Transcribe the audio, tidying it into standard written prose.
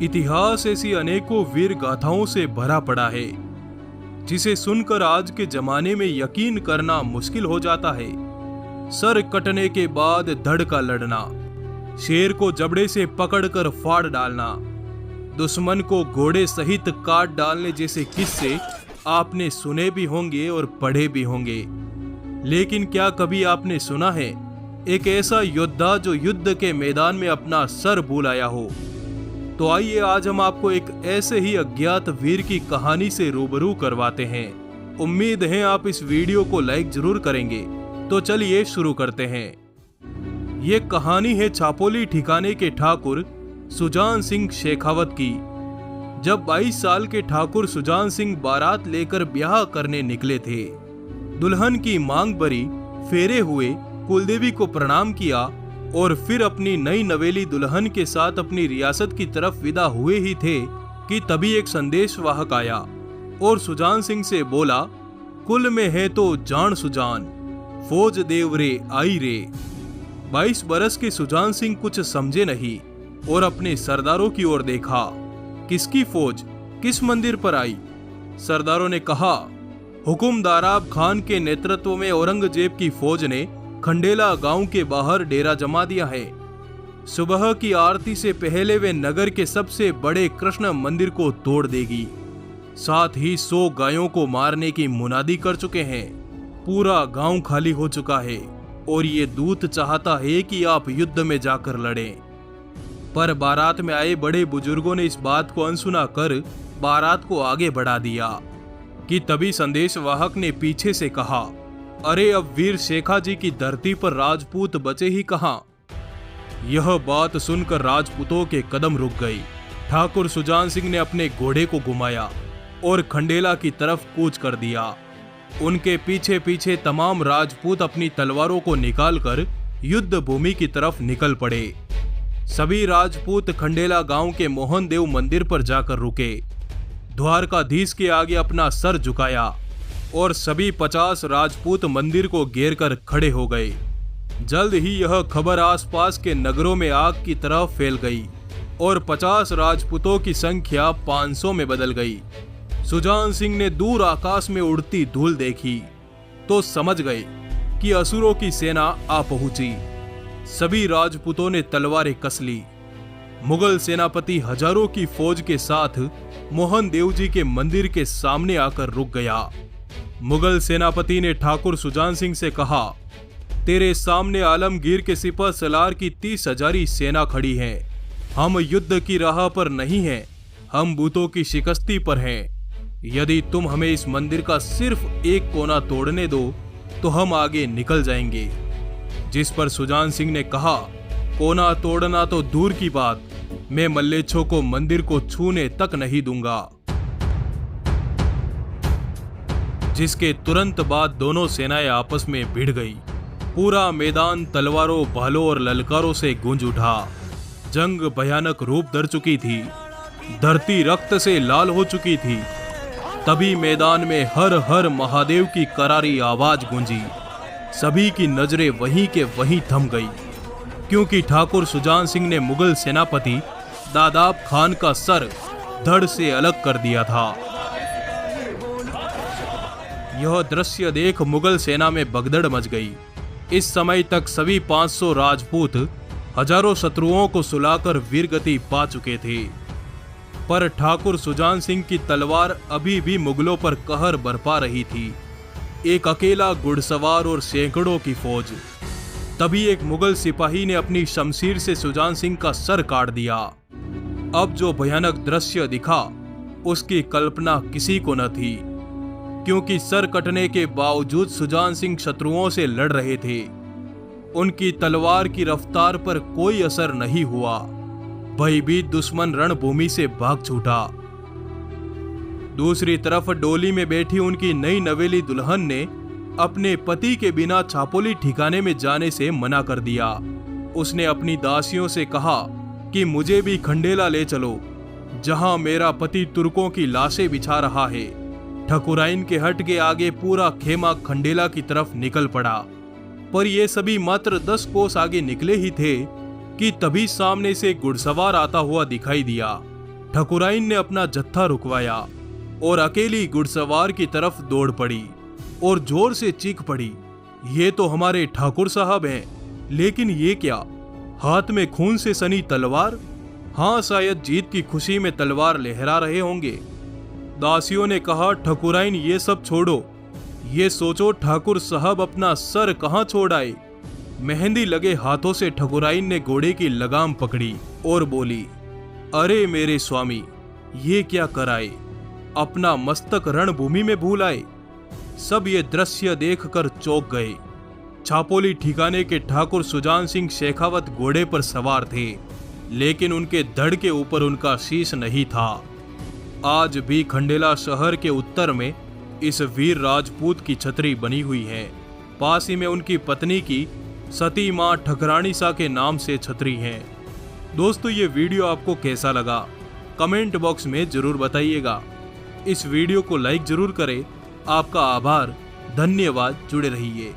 इतिहास ऐसी अनेकों वीर गाथाओं से भरा पड़ा है जिसे सुनकर आज के जमाने में यकीन करना मुश्किल हो जाता है। सर कटने के बाद धड़ का लड़ना, शेर को जबड़े से पकड़कर फाड़ डालना, दुश्मन को घोड़े सहित काट डालने जैसे किस्से आपने सुने भी होंगे और पढ़े भी होंगे। लेकिन क्या कभी आपने सुना है एक ऐसा योद्धा जो युद्ध के मैदान में अपना सर भूल आया हो? तो आइए आज हम आपको एक ऐसे ही अज्ञात वीर की कहानी से रूबरू करवाते हैं। उम्मीद है आप इस वीडियो को लाइक जरूर करेंगे। तो चलिए शुरू करते हैं। ये कहानी है छापोली ठिकाने के ठाकुर सुजान सिंह शेखावत की। जब 22 साल के ठाकुर सुजान सिंह बारात लेकर ब्याह करने निकले थे, दुल्हन की मांग भरी, फेरे हुए, कुलदेवी को प्रणाम किया और फिर अपनी नई नवेली दुल्हन के साथ अपनी रियासत की तरफ विदा हुए ही थे कि तभी एक संदेशवाहक आया और सुजान सिंह से बोला, कुल में है तो जान सुजान, फौज देव रे आई रे। 22 बरस के सुजान सिंह कुछ समझे नहीं और अपने सरदारों की ओर देखा। किसकी फौज, किस मंदिर पर आई? सरदारों ने कहा, हुकुम दाराब खान के नेतृत्व में औरंगजेब की फौज ने खंडेला गांव के बाहर डेरा जमा दिया है। सुबह की आरती से पहले वे नगर के सबसे बड़े कृष्ण मंदिर को तोड़ देगी। साथ ही 100 गायों को मारने की मुनादी कर चुके हैं। पूरा गांव खाली हो चुका है और ये दूत चाहता है कि आप युद्ध में जाकर लड़ें। पर बारात में आए बड़े बुजुर्गों ने इस बात को अनसुना कर बारात को आगे बढ़ा दिया कि तभी संदेशवाहक ने पीछे से कहा, अरे अब वीर शेखा जी की धरती पर राजपूत बचे ही कहां? यह बात सुनकर राजपूतों के कदम रुक गई। ठाकुर सुजान सिंह ने अपने घोड़े को घुमाया और खंडेला की तरफ कूच कर दिया। उनके पीछे पीछे तमाम राजपूत अपनी तलवारों को निकालकर युद्ध भूमि की तरफ निकल पड़े। सभी राजपूत खंडेला गांव के मोहन देव मंदिर पर जाकर रुके। द्वारकाधीश के आगे अपना सर झुकाया और सभी 50 राजपूत मंदिर को घेर कर खड़े हो गए। जल्द ही यह खबर आसपास के नगरों में आग की तरह फैल गई और 50 राजपूतों की संख्या 500 में बदल गई। सुजान सिंह ने दूर आकाश में उड़ती धूल देखी तो समझ गए कि असुरों की सेना आ पहुंची। सभी राजपूतों ने तलवारें कस ली। मुगल सेनापति हजारों की फौज के साथ मोहन देव जी के मंदिर के सामने आकर रुक गया। मुगल सेनापति ने ठाकुर सुजान सिंह से कहा, तेरे सामने आलमगीर के सिपह सलार की 30,000 सेना खड़ी है। हम युद्ध की राह पर नहीं हैं, हम बूतों की शिकस्ती पर हैं। यदि तुम हमें इस मंदिर का सिर्फ एक कोना तोड़ने दो तो हम आगे निकल जाएंगे। जिस पर सुजान सिंह ने कहा, कोना तोड़ना तो दूर की बात, मैं मल्लेच्छों को मंदिर को छूने तक नहीं दूंगा। जिसके तुरंत बाद दोनों सेनाएं आपस में भिड़ गई। पूरा मैदान तलवारों, भालों और ललकारों से गूंज उठा। जंग भयानक रूप धर चुकी थी। धरती रक्त से लाल हो चुकी थी। तभी मैदान में हर हर महादेव की करारी आवाज गूंजी। सभी की नजरें वहीं के वहीं थम गई, क्योंकि ठाकुर सुजान सिंह ने मुगल सेनापति दादाब खान का सर धड़ से अलग कर दिया था। यह दृश्य देख मुगल सेना में भगदड़ मच गई। इस समय तक सभी 500 राजपूत हजारों शत्रुओं को सुलाकर वीरगति पा चुके थे, पर ठाकुर सुजान सिंह की तलवार अभी भी मुगलों पर कहर बरपा रही थी। एक अकेला घुड़सवार और सैकड़ों की फौज। तभी एक मुगल सिपाही ने अपनी शमशीर से सुजान सिंह का सर काट दिया। अब जो भयानक दृश्य दिखा उसकी कल्पना किसी को न थी, क्योंकि सर कटने के बावजूद सुजान सिंह शत्रुओं से लड़ रहे थे। उनकी तलवार की रफ्तार पर कोई असर नहीं हुआ। भयभीत दुश्मन रणभूमि से भाग छूटा। दूसरी तरफ डोली में बैठी उनकी नई नवेली दुल्हन ने अपने पति के बिना छापोली ठिकाने में जाने से मना कर दिया। उसने अपनी दासियों से कहा कि मुझे भी खंडेला ले चलो, जहां मेरा पति तुर्कों की लाशें बिछा रहा है। ठकुराइन के हट के आगे पूरा खेमा खंडेला की तरफ निकल पड़ा, पर ये सभी मात्र 10 कोस आगे निकले ही थे कि तभी सामने से घुड़सवार आता हुआ दिखाई दिया। ठकुराइन ने अपना जत्था रुकवाया और अकेली घुड़सवार की तरफ दौड़ पड़ी और जोर से चीख पड़ी, ये तो हमारे ठाकुर साहब हैं, लेकिन ये क्या, हाथ में खून से सनी तलवार? हाँ, शायद जीत की खुशी में तलवार लहरा रहे होंगे। दासियों ने कहा, ठकुराइन ये सब छोड़ो, ये सोचो ठाकुर साहब अपना सर कहाँ छोड़ आए। मेहंदी लगे हाथों से ठकुराइन ने घोड़े की लगाम पकड़ी और बोली, अरे मेरे स्वामी, ये क्या कराए, अपना मस्तक रणभूमि में भूल आए। सब ये दृश्य देखकर चौंक गए। छापोली ठिकाने के ठाकुर सुजान सिंह शेखावत घोड़े पर सवार थे, लेकिन उनके धड़ के ऊपर उनका शीश नहीं था। आज भी खंडेला शहर के उत्तर में इस वीर राजपूत की छतरी बनी हुई है। पास ही में उनकी पत्नी की सती मां ठकरानी सा के नाम से छतरी है। दोस्तों, ये वीडियो आपको कैसा लगा कमेंट बॉक्स में जरूर बताइएगा। इस वीडियो को लाइक जरूर करें। आपका आभार, धन्यवाद, जुड़े रहिए।